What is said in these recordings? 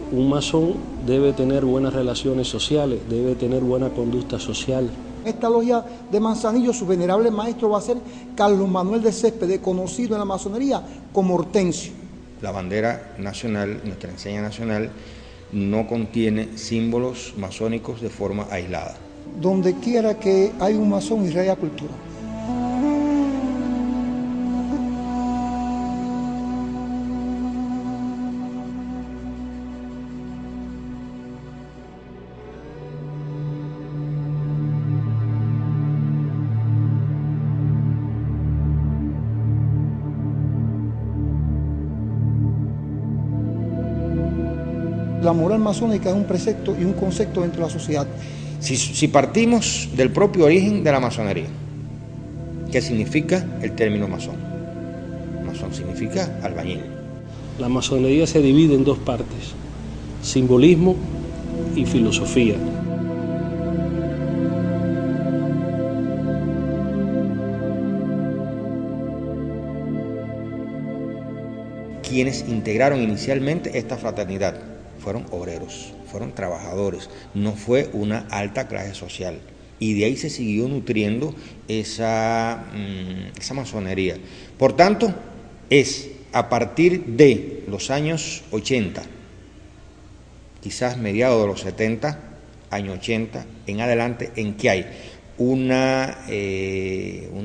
Un masón debe tener buenas relaciones sociales, debe tener buena conducta social. Esta logia de Manzanillo, su venerable maestro va a ser Carlos Manuel de Céspedes, conocido en la masonería como Hortensio. La bandera nacional, nuestra enseña nacional, no contiene símbolos masónicos de forma aislada. Donde quiera que hay un masón, irradia cultura. La moral masónica es un precepto y un concepto dentro de la sociedad. Si partimos del propio origen de la masonería, ¿qué significa el término masón? Masón significa albañil. La masonería se divide en dos partes, simbolismo y filosofía. Quienes integraron inicialmente esta fraternidad fueron obreros, fueron trabajadores, no fue una alta clase social. Y de ahí se siguió nutriendo esa masonería. Por tanto, es a partir de los años 80, quizás mediados de los 70, años 80, en adelante, en que hay una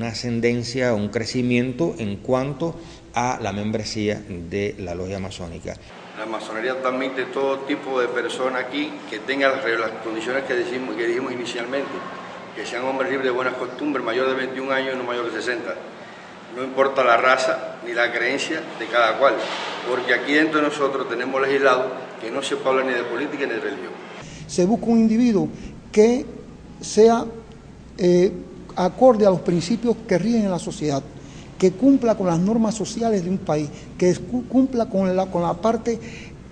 ascendencia, un crecimiento en cuanto a la membresía de la logia masónica. La masonería admite todo tipo de personas aquí que tengan las condiciones que dijimos inicialmente, que sean hombres libres de buenas costumbres, mayor de 21 años y no mayor de 60. No importa la raza ni la creencia de cada cual, porque aquí dentro de nosotros tenemos legislado que no se puede hablar ni de política ni de religión. Se busca un individuo que sea acorde a los principios que rigen en la sociedad, que cumpla con las normas sociales de un país, que cumpla con la parte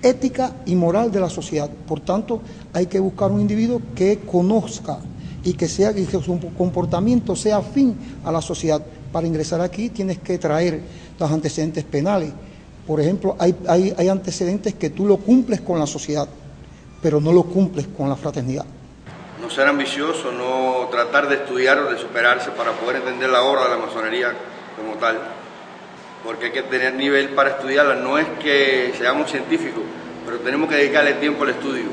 ética y moral de la sociedad. Por tanto, hay que buscar un individuo que conozca y que su comportamiento sea afín a la sociedad. Para ingresar aquí tienes que traer los antecedentes penales. Por ejemplo, hay antecedentes que tú lo cumples con la sociedad, pero no lo cumples con la fraternidad. No ser ambicioso, no tratar de estudiar o de superarse para poder entender la obra de la masonería como tal, porque hay que tener nivel para estudiarla. No es que seamos científicos, pero tenemos que dedicarle tiempo al estudio.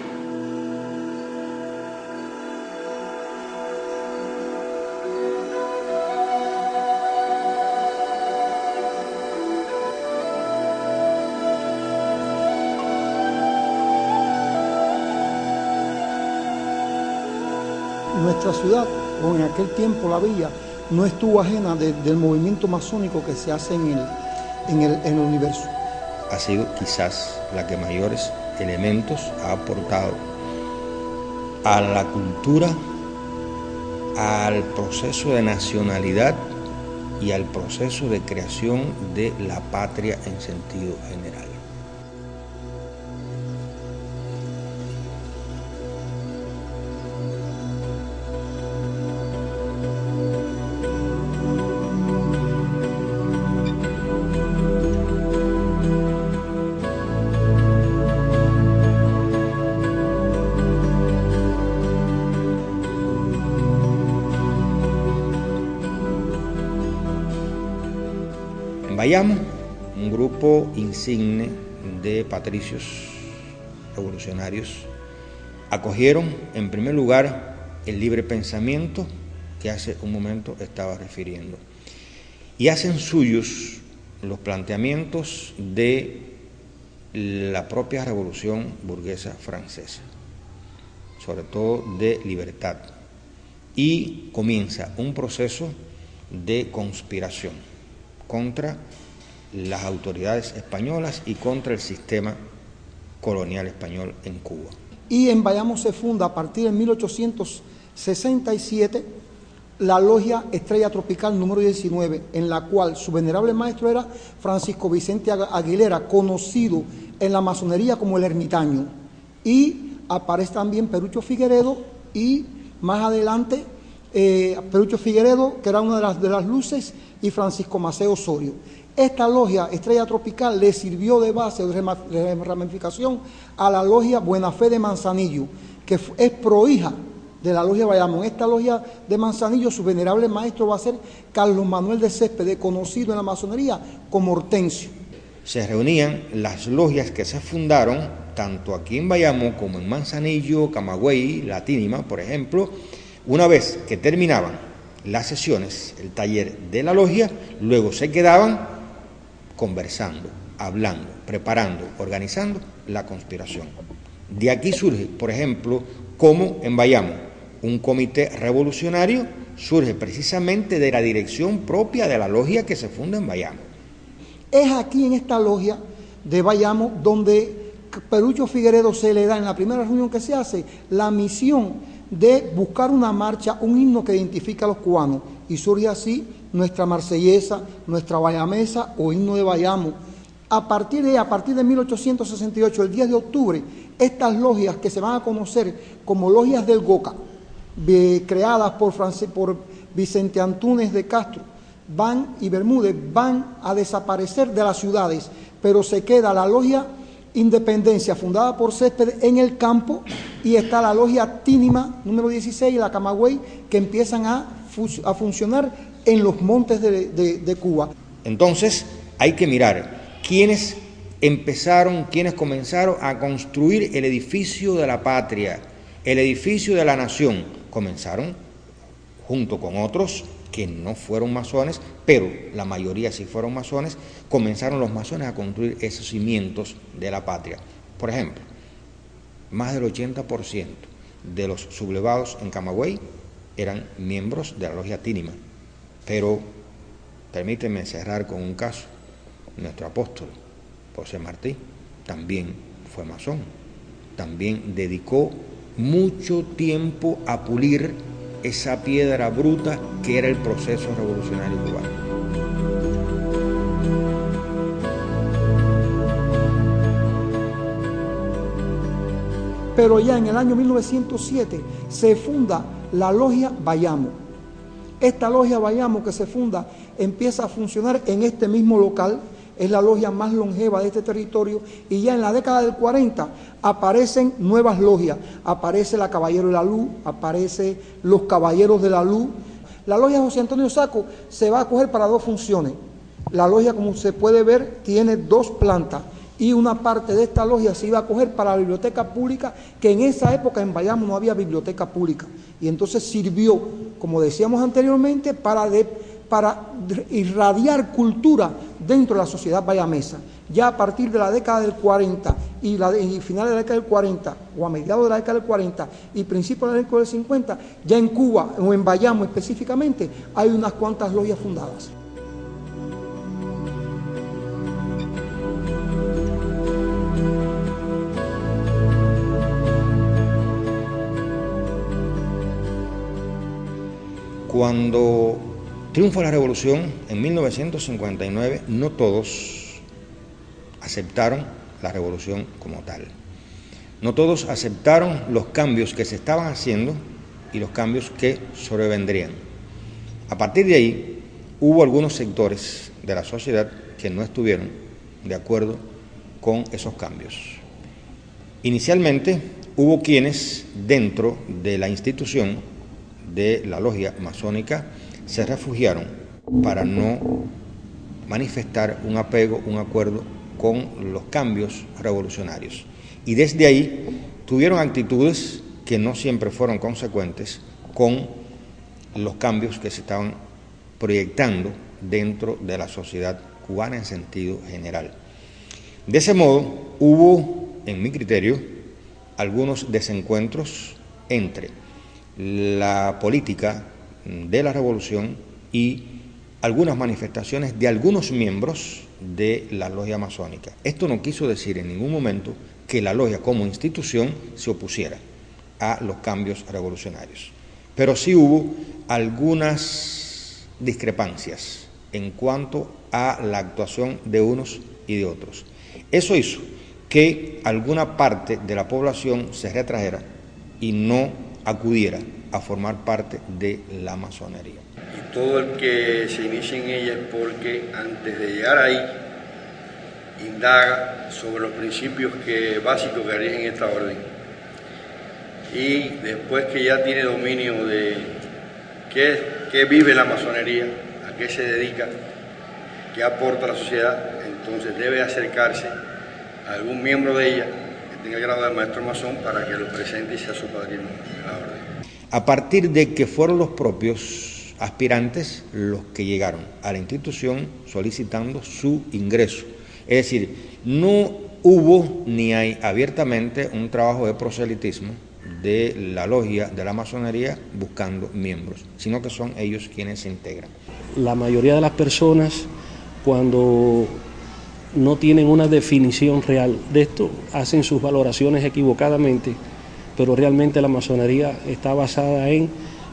Nuestra ciudad, o en aquel tiempo la villa, no estuvo ajena del movimiento masónico que se hace en el universo. Ha sido quizás la que mayores elementos ha aportado a la cultura, al proceso de nacionalidad y al proceso de creación de la patria en sentido general. Bayamo, un grupo insigne de patricios revolucionarios, acogieron en primer lugar el libre pensamiento que hace un momento estaba refiriendo y hacen suyos los planteamientos de la propia revolución burguesa francesa, sobre todo de libertad, y comienza un proceso de conspiración contra las autoridades españolas y contra el sistema colonial español en Cuba. Y en Bayamo se funda a partir de 1867 la Logia Estrella Tropical número 19, en la cual su venerable maestro era Francisco Vicente Aguilera, conocido en la masonería como el Ermitaño. Y aparece también Perucho Figueredo y más adelante Perucho Figueredo, que era una de las luces, y Francisco Maceo Osorio. Esta logia Estrella Tropical le sirvió de base o de ramificación a la logia Buena Fe de Manzanillo, que es prohija de la logia Bayamo. En esta logia de Manzanillo su venerable maestro va a ser Carlos Manuel de Céspedes, conocido en la masonería como Hortensio. Se reunían las logias que se fundaron tanto aquí en Bayamo como en Manzanillo, Camagüey, La Tínima, por ejemplo. Una vez que terminaban las sesiones, el taller de la logia, luego se quedaban conversando, hablando, preparando, organizando la conspiración. De aquí surge, por ejemplo, como en Bayamo, un comité revolucionario surge precisamente de la dirección propia de la logia que se funda en Bayamo. Es aquí en esta logia de Bayamo donde Perucho Figueredo se le da, en la primera reunión que se hace, la misión de buscar una marcha, un himno que identifica a los cubanos, y surge así nuestra marsellesa, nuestra bayamesa o himno de Bayamo. A partir de 1868, el 10 de octubre, estas logias que se van a conocer como logias del Goca, creadas por Vicente Antúnez de Castro y Bermúdez, van a desaparecer de las ciudades, pero se queda la logia Independencia, fundada por Céspedes, en el campo, y está la logia Tínima, número 16, y la Camagüey, que empiezan a funcionar en los montes de Cuba. Entonces hay que mirar quiénes comenzaron a construir el edificio de la patria, el edificio de la nación. Comenzaron junto con otros que no fueron masones, pero la mayoría sí fueron masones. Comenzaron los masones a construir esos cimientos de la patria. Por ejemplo, más del 80% de los sublevados en Camagüey eran miembros de la logia Tínima. Pero permíteme cerrar con un caso. Nuestro apóstol, José Martí, también fue masón. También dedicó mucho tiempo a pulir esa piedra bruta que era el proceso revolucionario cubano. Pero ya en el año 1907 se funda la logia Bayamo. Esta logia Bayamo que se funda empieza a funcionar en este mismo local, es la logia más longeva de este territorio, y ya en la década del 40 aparecen nuevas logias, aparece la Caballero de la Luz, aparece los Caballeros de la Luz. La logia José Antonio Saco se va a coger para dos funciones. La logia, como se puede ver, tiene dos plantas, y una parte de esta logia se iba a coger para la biblioteca pública, que en esa época en Bayamo no había biblioteca pública, y entonces sirvió, como decíamos anteriormente, para irradiar cultura dentro de la sociedad bayamesa. Ya a partir de la década del 40 y finales de la década del 40, o a mediados de la década del 40 y principios de la década del 50, ya en Cuba, o en Bayamo específicamente, hay unas cuantas logias fundadas. Cuando triunfa la revolución en 1959, no todos aceptaron la revolución como tal. No todos aceptaron los cambios que se estaban haciendo y los cambios que sobrevendrían. A partir de ahí, hubo algunos sectores de la sociedad que no estuvieron de acuerdo con esos cambios. Inicialmente, hubo quienes dentro de la institución de la logia masónica se refugiaron para no manifestar un apego, un acuerdo con los cambios revolucionarios. Y desde ahí tuvieron actitudes que no siempre fueron consecuentes con los cambios que se estaban proyectando dentro de la sociedad cubana en sentido general. De ese modo, hubo, en mi criterio, algunos desencuentros entre la política de la revolución y algunas manifestaciones de algunos miembros de la logia masónica. Esto no quiso decir en ningún momento que la logia como institución se opusiera a los cambios revolucionarios, pero sí hubo algunas discrepancias en cuanto a la actuación de unos y de otros. Eso hizo que alguna parte de la población se retrajera y no acudiera a formar parte de la masonería. Y todo el que se inicie en ella es porque antes de llegar ahí indaga sobre los principios básicos que rigen esta orden. Y después que ya tiene dominio de qué vive la masonería, a qué se dedica, qué aporta a la sociedad, entonces debe acercarse a algún miembro de ella que tenga el grado de maestro masón para que lo presente y sea su padrino en la orden. A partir de que fueron los propios aspirantes los que llegaron a la institución solicitando su ingreso. Es decir, no hubo ni hay abiertamente un trabajo de proselitismo de la logia de la masonería buscando miembros, sino que son ellos quienes se integran. La mayoría de las personas, cuando no tienen una definición real de esto, hacen sus valoraciones equivocadamente, pero realmente la masonería está basada en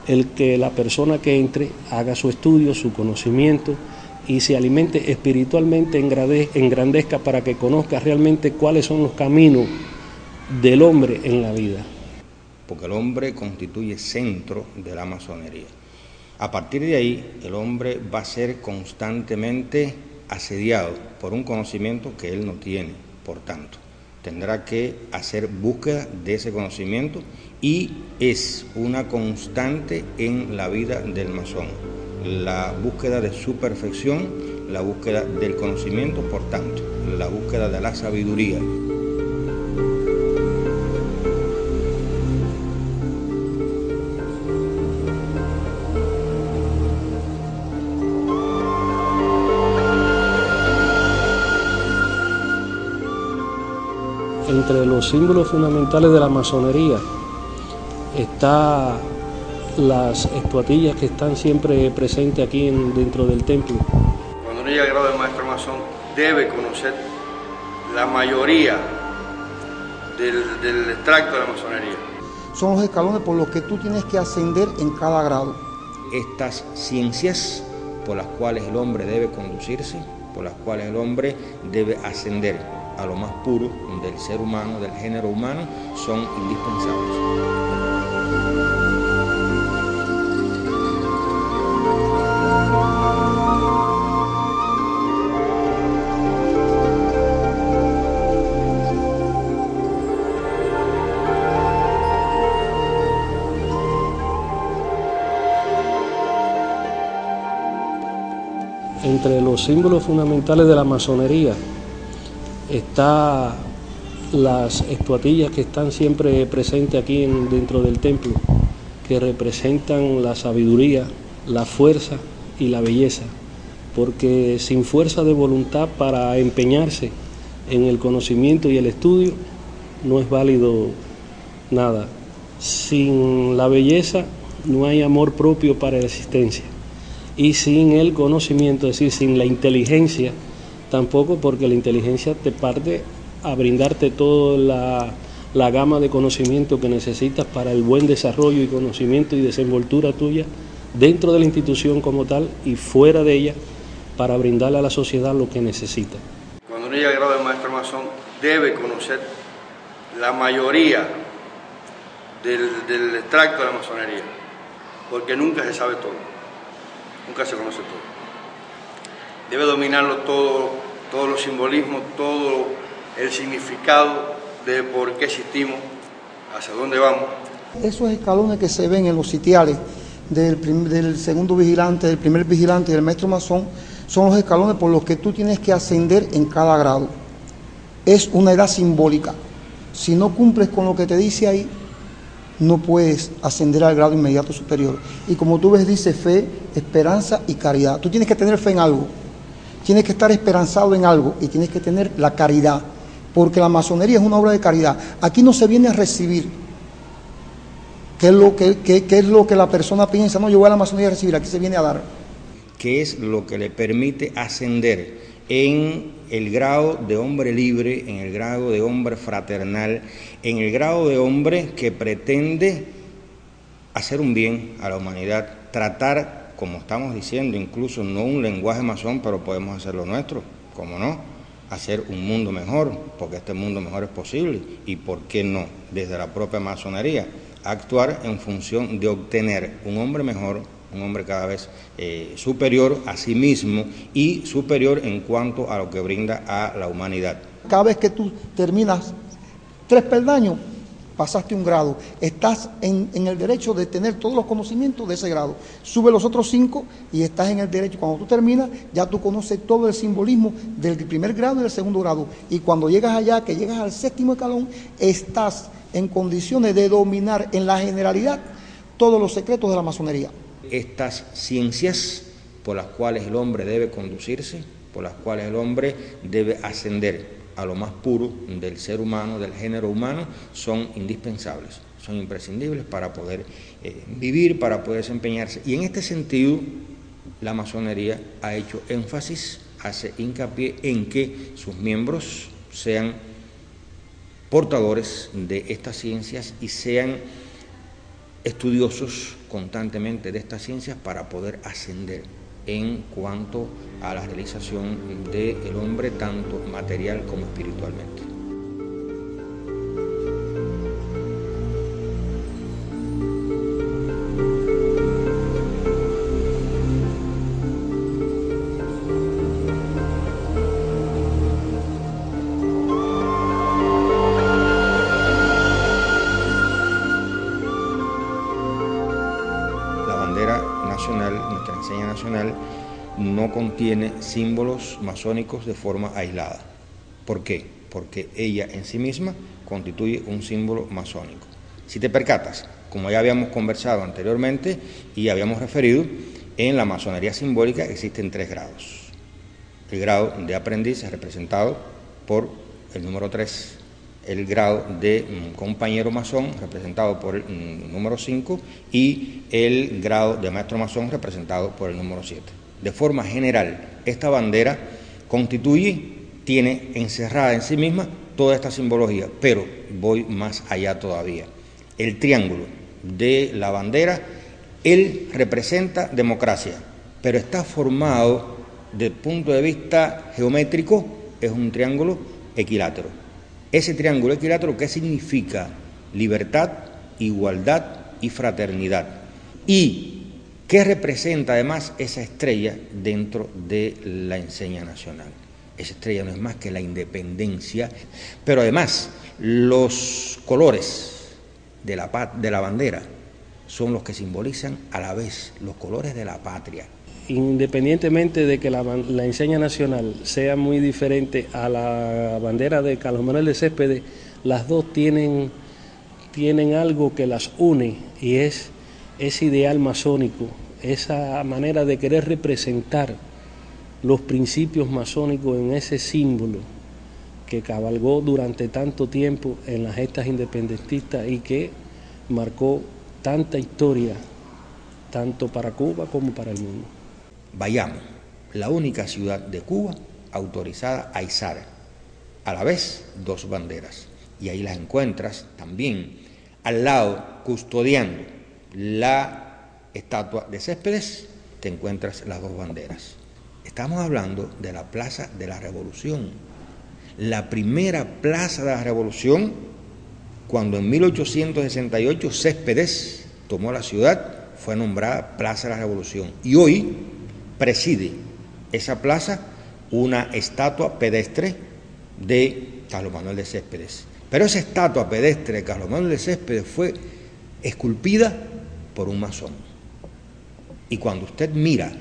el que la persona que entre haga su estudio, su conocimiento y se alimente espiritualmente, engrandezca para que conozca realmente cuáles son los caminos del hombre en la vida. Porque el hombre constituye centro de la masonería. A partir de ahí, el hombre va a ser constantemente asediado por un conocimiento que él no tiene, por tanto, tendrá que hacer búsqueda de ese conocimiento y es una constante en la vida del masón, la búsqueda de su perfección, la búsqueda del conocimiento, por tanto, la búsqueda de la sabiduría. Entre los símbolos fundamentales de la masonería está las estatuillas que están siempre presentes aquí dentro del templo. Cuando uno llega al grado de maestro masón debe conocer la mayoría del extracto de la masonería. Son los escalones por los que tú tienes que ascender en cada grado. Estas ciencias por las cuales el hombre debe conducirse, por las cuales el hombre debe ascender a lo más puro del ser humano, del género humano, son indispensables. Entre los símbolos fundamentales de la masonería está las estatuillas que están siempre presentes aquí dentro del templo, que representan la sabiduría, la fuerza y la belleza, porque sin fuerza de voluntad para empeñarse en el conocimiento y el estudio no es válido nada. Sin la belleza no hay amor propio para la existencia, y sin el conocimiento, es decir, sin la inteligencia, tampoco, porque la inteligencia te parte a brindarte toda la gama de conocimiento que necesitas para el buen desarrollo y conocimiento y desenvoltura tuya dentro de la institución como tal y fuera de ella, para brindarle a la sociedad lo que necesita. Cuando uno llega al grado de maestro masón debe conocer la mayoría del extracto de la masonería, porque nunca se sabe todo, nunca se conoce todo. Debe dominarlo todo, todos los simbolismos, todo el significado de por qué existimos, hacia dónde vamos. Esos escalones que se ven en los sitiales del segundo vigilante, del primer vigilante y del maestro masón, son los escalones por los que tú tienes que ascender en cada grado. Es una edad simbólica. Si no cumples con lo que te dice ahí, no puedes ascender al grado inmediato superior. Y como tú ves, dice fe, esperanza y caridad. Tú tienes que tener fe en algo. Tienes que estar esperanzado en algo y tienes que tener la caridad, porque la masonería es una obra de caridad. Aquí no se viene a recibir, ¿qué es lo que la persona piensa? No, yo voy a la masonería a recibir, aquí se viene a dar. ¿Qué es lo que le permite ascender en el grado de hombre libre, en el grado de hombre fraternal, en el grado de hombre que pretende hacer un bien a la humanidad, tratar, como estamos diciendo, incluso no un lenguaje masón, pero podemos hacer lo nuestro, ¿cómo no? Hacer un mundo mejor, porque este mundo mejor es posible, y ¿por qué no? Desde la propia masonería, actuar en función de obtener un hombre mejor, un hombre cada vez superior a sí mismo y superior en cuanto a lo que brinda a la humanidad. Cada vez que tú terminas 3 peldaños, pasaste un grado, estás en el derecho de tener todos los conocimientos de ese grado. Sube los otros 5 y estás en el derecho. Cuando tú terminas, ya tú conoces todo el simbolismo del primer grado y del segundo grado. Y cuando llegas allá, que llegas al 7º escalón, estás en condiciones de dominar en la generalidad todos los secretos de la masonería. Estas ciencias por las cuales el hombre debe conducirse, por las cuales el hombre debe ascender a lo más puro del ser humano, del género humano, son indispensables, son imprescindibles para poder vivir, para poder desempeñarse. Y en este sentido, la masonería ha hecho énfasis, hace hincapié en que sus miembros sean portadores de estas ciencias y sean estudiosos constantemente de estas ciencias para poder ascender en cuanto a la realización del hombre, tanto material como espiritualmente. La bandera nacional, nuestra enseña nacional, no contiene símbolos masónicos de forma aislada. ¿Por qué? Porque ella en sí misma constituye un símbolo masónico. Si te percatas, como ya habíamos conversado anteriormente y habíamos referido, en la masonería simbólica existen 3 grados. El grado de aprendiz es representado por el número 3, el grado de compañero masón representado por el número 5 y el grado de maestro masón representado por el número 7. De forma general, esta bandera tiene encerrada en sí misma toda esta simbología, pero voy más allá todavía. El triángulo de la bandera, él representa democracia, pero está formado desde el punto de vista geométrico, es un triángulo equilátero. Ese triángulo equilátero, ¿qué significa? Libertad, igualdad y fraternidad. ¿Y qué representa además esa estrella dentro de la enseña nacional? Esa estrella no es más que la independencia, pero además los colores de la bandera son los que simbolizan a la vez los colores de la patria. Independientemente de que la enseña nacional sea muy diferente a la bandera de Carlos Manuel de Céspedes, las dos tienen algo que las une y es ese ideal masónico, esa manera de querer representar los principios masónicos en ese símbolo que cabalgó durante tanto tiempo en las gestas independentistas y que marcó tanta historia, tanto para Cuba como para el mundo. Bayamo, la única ciudad de Cuba autorizada a izar a la vez 2 banderas. Y ahí las encuentras también al lado, custodiando la estatua de Céspedes, te encuentras las 2 banderas. Estamos hablando de la Plaza de la Revolución, la primera plaza de la Revolución, cuando en 1868 Céspedes tomó la ciudad, fue nombrada Plaza de la Revolución. Y hoy preside esa plaza una estatua pedestre de Carlos Manuel de Céspedes. Pero esa estatua pedestre de Carlos Manuel de Céspedes fue esculpida por un masón. Y cuando usted mira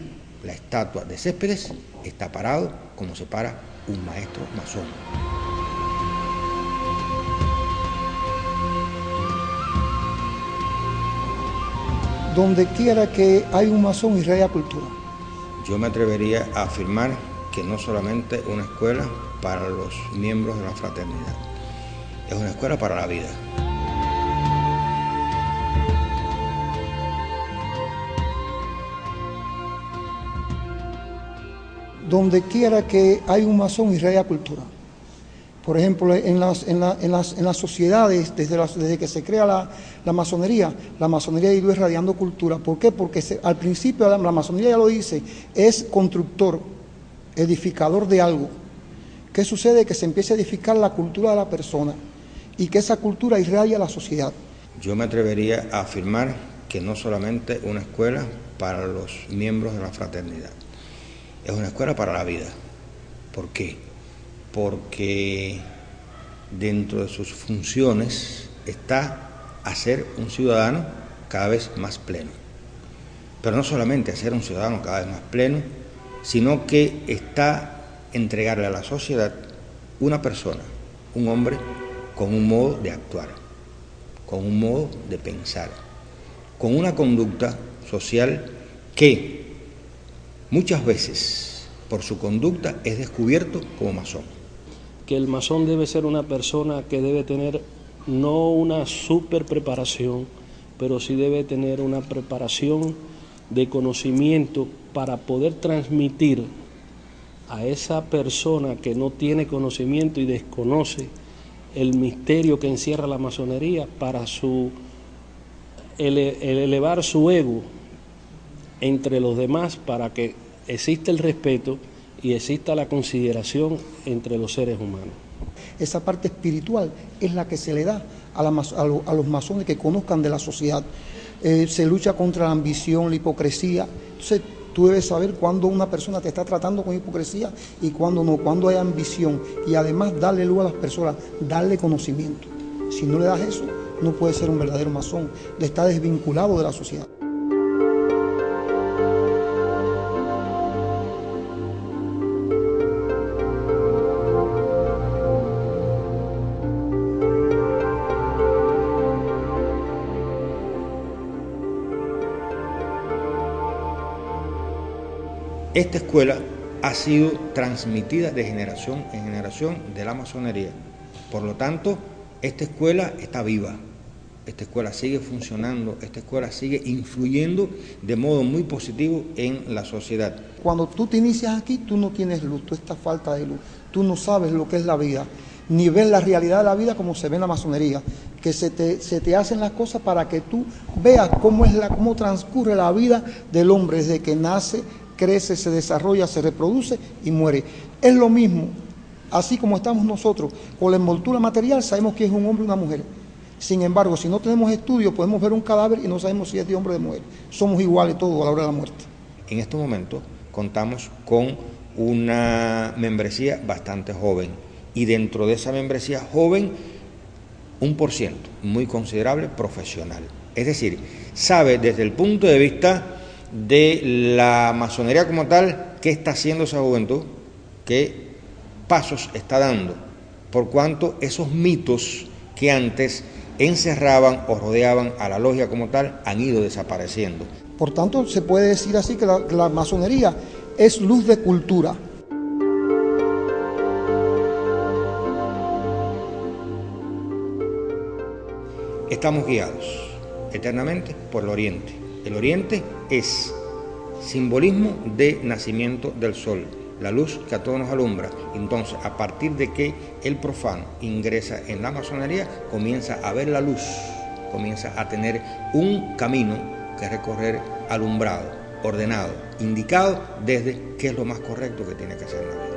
la estatua de Céspedes, está parado como se para un maestro masón. Donde quiera que hay un masón, irradia cultura. Yo me atrevería a afirmar que no solamente una escuela para los miembros de la fraternidad, es una escuela para la vida. Donde quiera que hay un masón, irradia cultura. Por ejemplo, en las sociedades, desde que se crea la masonería ha ido irradiando cultura. ¿Por qué? Porque al principio la masonería, ya lo dice, es constructor, edificador de algo. ¿Qué sucede? Que se empieza a edificar la cultura de la persona y que esa cultura irradia a la sociedad. Yo me atrevería a afirmar que no solamente una escuela para los miembros de la fraternidad, es una escuela para la vida. ¿Por qué? Porque dentro de sus funciones está hacer un ciudadano cada vez más pleno. Pero no solamente hacer un ciudadano cada vez más pleno, sino que está entregarle a la sociedad una persona, un hombre, con un modo de actuar, con un modo de pensar, con una conducta social que muchas veces por su conducta es descubierto como masón. Que el masón debe ser una persona que debe tener no una super preparación, pero sí debe tener una preparación de conocimiento para poder transmitir a esa persona que no tiene conocimiento y desconoce el misterio que encierra la masonería para elevar su ego entre los demás, para que exista el respeto y exista la consideración entre los seres humanos. Esa parte espiritual es la que se le da a los masones, que conozcan de la sociedad. Se lucha contra la ambición, la hipocresía. Entonces tú debes saber cuándo una persona te está tratando con hipocresía y cuándo no, cuándo hay ambición. Y además darle luz a las personas, darle conocimiento. Si no le das eso, no puede ser un verdadero masón, está desvinculado de la sociedad. Esta escuela ha sido transmitida de generación en generación de la masonería. Por lo tanto, esta escuela está viva, esta escuela sigue funcionando, esta escuela sigue influyendo de modo muy positivo en la sociedad. Cuando tú te inicias aquí, tú no tienes luz, tú estás falta de luz, tú no sabes lo que es la vida, ni ves la realidad de la vida como se ve en la masonería, que se te hacen las cosas para que tú veas cómo transcurre la vida del hombre desde que nace, crece, se desarrolla, se reproduce y muere. Es lo mismo, así como estamos nosotros, con la envoltura material sabemos que es un hombre y una mujer. Sin embargo, si no tenemos estudio, podemos ver un cadáver y no sabemos si es de hombre o de mujer. Somos iguales todos a la hora de la muerte. En este momento contamos con una membresía bastante joven y dentro de esa membresía joven, un % muy considerable profesional. Es decir, sabe desde el punto de vista de la masonería como tal, qué está haciendo esa juventud, qué pasos está dando, por cuanto esos mitos que antes encerraban o rodeaban a la logia como tal han ido desapareciendo. Por tanto, se puede decir así que la masonería es luz de cultura. Estamos guiados eternamente por el Oriente. El Oriente es simbolismo de nacimiento del sol, la luz que a todos nos alumbra. Entonces, a partir de que el profano ingresa en la masonería, comienza a ver la luz, comienza a tener un camino que recorrer alumbrado, ordenado, indicado desde qué es lo más correcto que tiene que hacer en la vida.